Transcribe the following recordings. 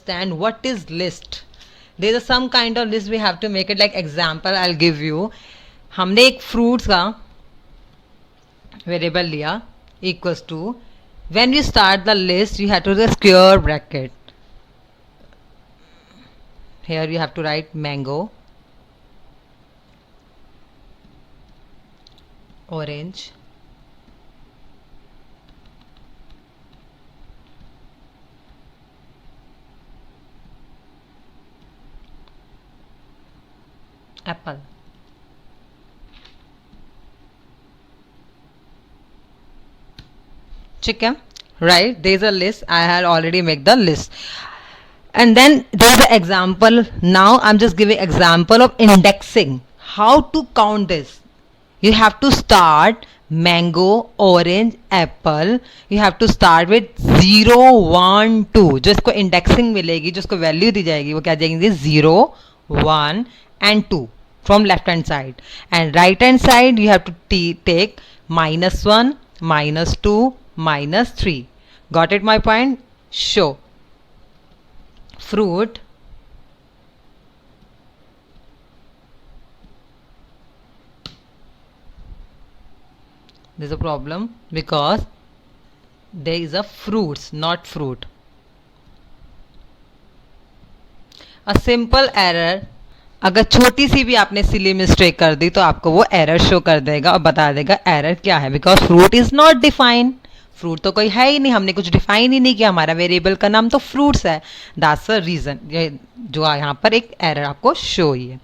understand what is list. There is some kind of list we have to make it. Like example I'll give you. हमने एक fruits का variable लिया equals to, when you start the list you have to do a square bracket. Here you have to write mango, orange, apple. Chicken, right? There is a list. I had already made the list. And then there is an example. Now I'm just giving example of indexing. How to count this? You have to start mango, orange, apple. You have to start with 0, 1, 2. जो इसको indexing मिलेगी, जो इसको value दी जाएगी, वो क्या जाएगी? 0, 1 and 2 from left hand side. And right hand side you have to take -1, -2, -3. Got it my point? Show. Fruit, there's a problem because there is a fruits, not fruit. A simple error, अगर छोटी सी भी आपने silly mistake कर दी तो आपको वो error show कर देगा और बता देगा एरर क्या है, because fruit is not defined. Fruit तो कोई है ही नहीं, हमने कुछ डिफाइन ही नहीं किया, हमारा वेरिएबल का नाम तो फ्रूट्स है. दैट्स अ रीजन जो यहाँ पर एक एरर आपको शो हुई है.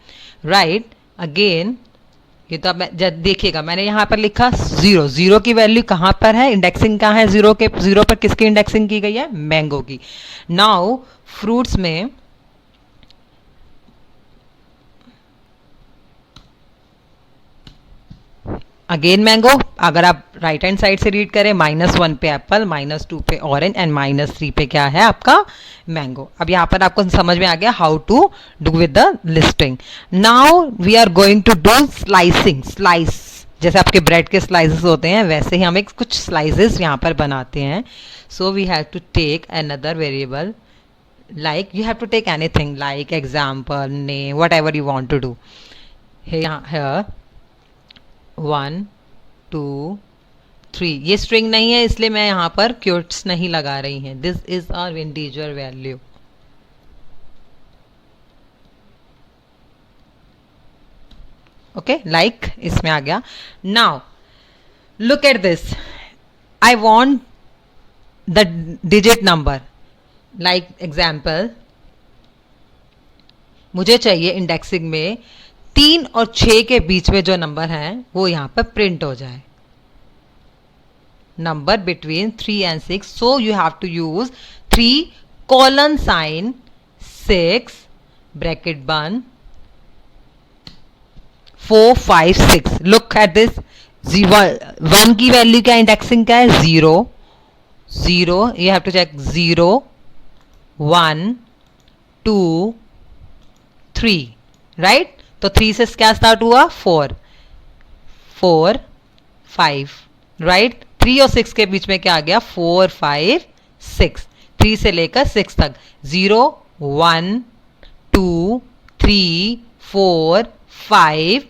राइट, अगेन ये तो अब देखिएगा मैंने यहाँ पर लिखा 0. 0 की वैल्यू कहाँ पर है? इंडेक्सिंग कहाँ है? 0 पर किसकी इंडेक्सिंग की गई है? मैंगो की. नाउ फ्रूट्स में अगेन मैंगो. अगर आप राइट हैंड साइड से रीड करें, -1 पे एप्पल, -2 पे ऑरेंज एंड -3 पे क्या है आपका? मैंगो. अब यहाँ पर आपको समझ में आ गया how to do with the listing. Now we are going to do slicing. Slice जैसे आपके ब्रेड के स्लाइसेस होते हैं वैसे ही हम एक कुछ स्लाइसेस यहाँ पर बनाते हैं. So we have to take another variable, like you have to take anything like example, name, whatever you want to do. Here 1, 2, 3. ये स्ट्रिंग नहीं है इसलिए मैं यहाँ पर क्यूट्स नहीं लगा रही हैं. This is our integer value. Okay, like इसमें आ गया. Now look at this. I want the digit number. Like example, मुझे चाहिए इंडेक्सिंग में 3 और 6 के बीच में जो नंबर हैं वो यहाँ पर प्रिंट हो जाए. Number between 3 and 6. So you have to use 3 colon sign 6 bracket बंद 4, 5, 6. Look at this. 1 की वैल्यू क्या इंडेक्सिंग क्या है? 0. You have to check 0, 1, 2, 3. Right, तो 3 से क्या स्टार्ट हुआ? 4, 5. राइट, 3 और 6 के बीच में क्या आ गया? 4, 5, 6. 3 से लेकर 6 तक 0, 1, 2, 3, 4, 5,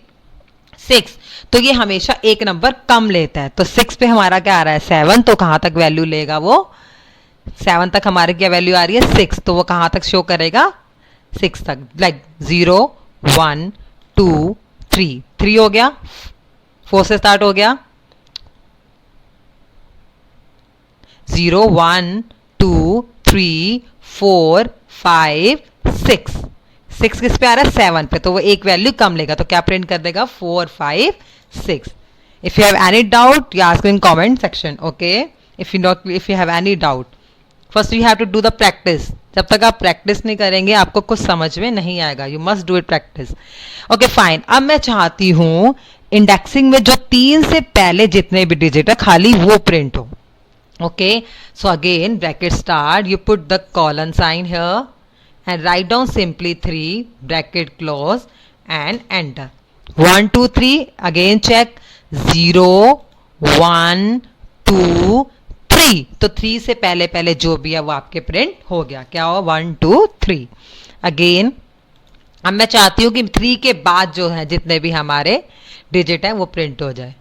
6. तो ये हमेशा एक नंबर कम लेता है. तो 6 पे हमारा क्या आ रहा है? 7. तो कहां तक वैल्यू लेगा वो? 7 तक हमारे क्या वैल्यू आ रही है? 6. तो वो कहां तक शो करेगा? 6 तक. लाइक 0, 1, 2, 3. 3 हो गया. 4 से स्टार्ट हो गया. 0, 1, 2, 3, 4, 5, 6. 6 किस पे आ रहा है? 7 पे. तो वो एक वैल्यू कम लेगा. तो क्या प्रिंट कर देगा? 4, 5, 6. If you have any doubt you ask in comment section. Okay, if you have any doubt, first you have to do the practice. जब तक आप प्रैक्टिस नहीं करेंगे आपको कुछ समझ में नहीं आएगा. You must do it practice. Okay fine. अब मैं चाहती हूं इंडेक्सिंग में जो 3 से पहले जितने भी डिजिट है खाली वो प्रिंट हो. Okay, so again bracket start, you put the colon sign here and write down simply 3 bracket close and enter. 1, 2, 3. Again check 0, 1, 2, 3, तो 3 से पहले पहले जो भी है वो आपके प्रिंट हो गया. क्या हो? 1 2 3. अगेन अब मैं चाहती हूं कि 3 के बाद जो है जितने भी हमारे डिजिट है वो प्रिंट हो जाए.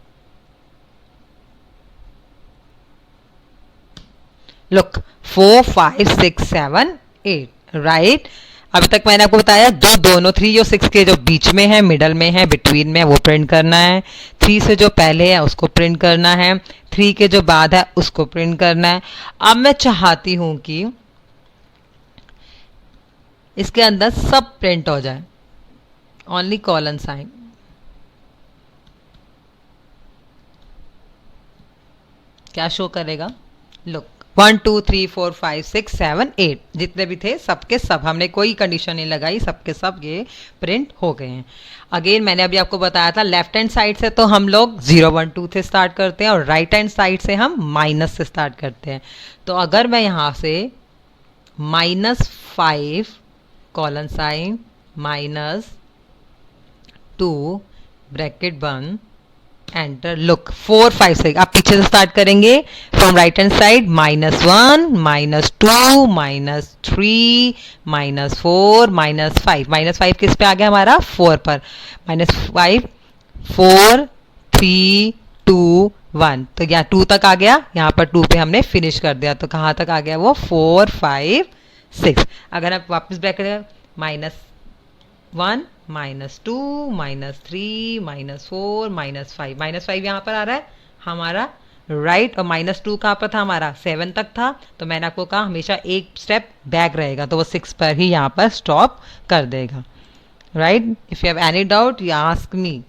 लुक 4 5 6 7 8. राइट. अभी तक मैंने आपको बताया दोनों 3 और 6 के जो बीच में है, मिडल में है, बिटवीन में, वो प्रिंट करना है. 3 से जो पहले है उसको प्रिंट करना है. 3 के जो बाद है उसको प्रिंट करना है. अब मैं चाहती हूं कि इसके अंदर सब प्रिंट हो जाए. Only colon sign. क्या शो करेगा? लुक 1 2 3 4 5 6 7 8 जितने भी थे सबके सब, हमने कोई कंडीशन नहीं लगाई, सबके सब ये प्रिंट हो गए हैं. अगेन मैंने अभी आपको बताया था लेफ्ट हैंड साइड से तो हम लोग 0 1 2 से स्टार्ट करते हैं और राइट हैंड साइड से हम माइनस से स्टार्ट करते हैं. तो अगर मैं यहाँ से -5 कॉलन साइन -2 ब्रैकेट बंद एंटर. लुक 4 5 6. आप पीछे से स्टार्ट करेंगे फ्रॉम राइट हैंड साइड. -1 -2 -3 -4 -5. -5 किस पे आ गया हमारा? 4 पर. -5 4 3 2 1. तो यहाँ 2 तक आ गया, यहाँ पर 2 पे हमने फिनिश कर दिया. तो कहाँ तक आ गया वो? 4 5 6. अगर आप वापस ब्रैकेट -1 -2 -3 -4 -5. -5 यहाँ पर आ रहा है हमारा राइट. और -2 कहाँ पर था हमारा? 7 तक था. तो मैंने आपको कहा हमेशा एक स्टेप बैक रहेगा, तो वो 6 पर ही यहाँ पर स्टॉप कर देगा. Right. If you have any doubt you ask me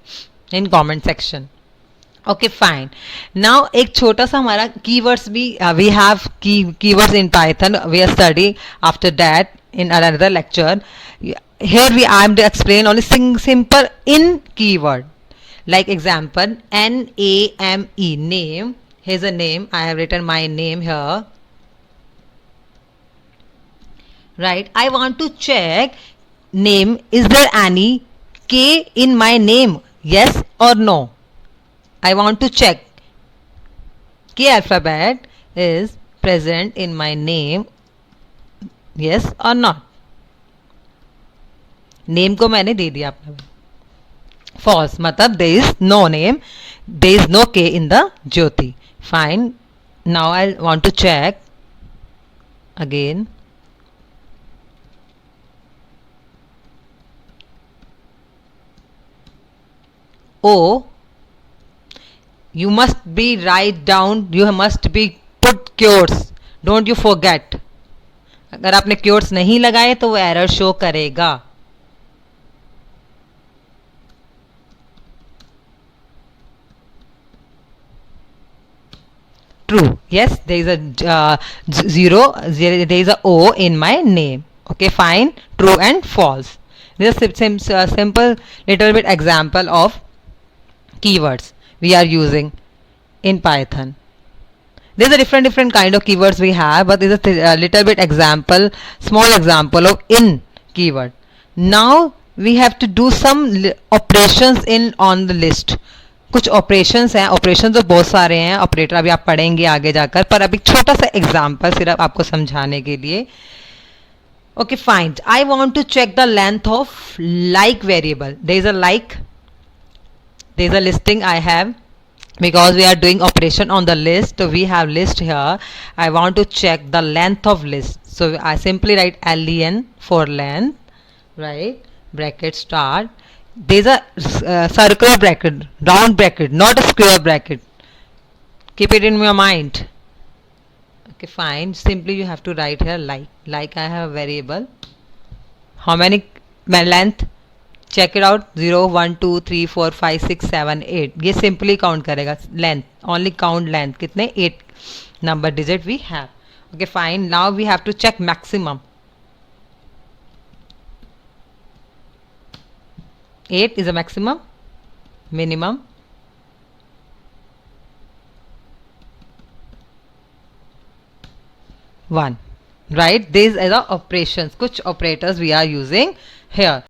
in comment section. Okay fine. Now एक छोटा सा हमारा कीवर्ड्स भी we have keywords in Python. We are study after that in another lecture. Here I am to explain only simple in keyword. Like example, NAME, name. Here's a name. I have written my name here. Right. I want to check name. Is there any K in my name? Yes or no? I want to check. K alphabet is present in my name. Yes or not? Name को मैंने दे दिया अपना. False मतलब there is no name, there is no K in the Jyoti. Fine. Now I want to check again. O, you must be write down, you must be put quotes. Don't you forget. अगर आपने cures नहीं लगाए तो वो error show करेगा. True. Yes, there is a 0, there is a O in my name. Okay, fine. True and false. This is a simple little bit example of keywords we are using in Python. There's a different kind of keywords we have, but this is a little bit example, small example of in keyword. Now we have to do some operations in on the list. कुछ operations हैं. operations तो बहुत सारे हैं, operator अभी आप पढ़ेंगे आगे जाकर, पर अभी छोटा सा example सिर्फ आपको समझाने के लिए. Okay, fine. I want to check the length of like variable. There is a like. There is a listing I have. Because we are doing operation on the list, so we have list here. I want to check the length of list. So I simply write len for length, right? Bracket start. There's a circular bracket, round bracket, not a square bracket. Keep it in your mind. Okay, fine. Simply you have to write here like. Like I have a variable. How many length? Check it out. 0 1 2 3 4 5 6 7 8. ये simply count करेगा length. Only count length. कितने? 8 number digit we have. Okay fine. Now we have to check maximum. 8 is a maximum. Minimum 1. Right. These are the operations. कुछ operators we are using here.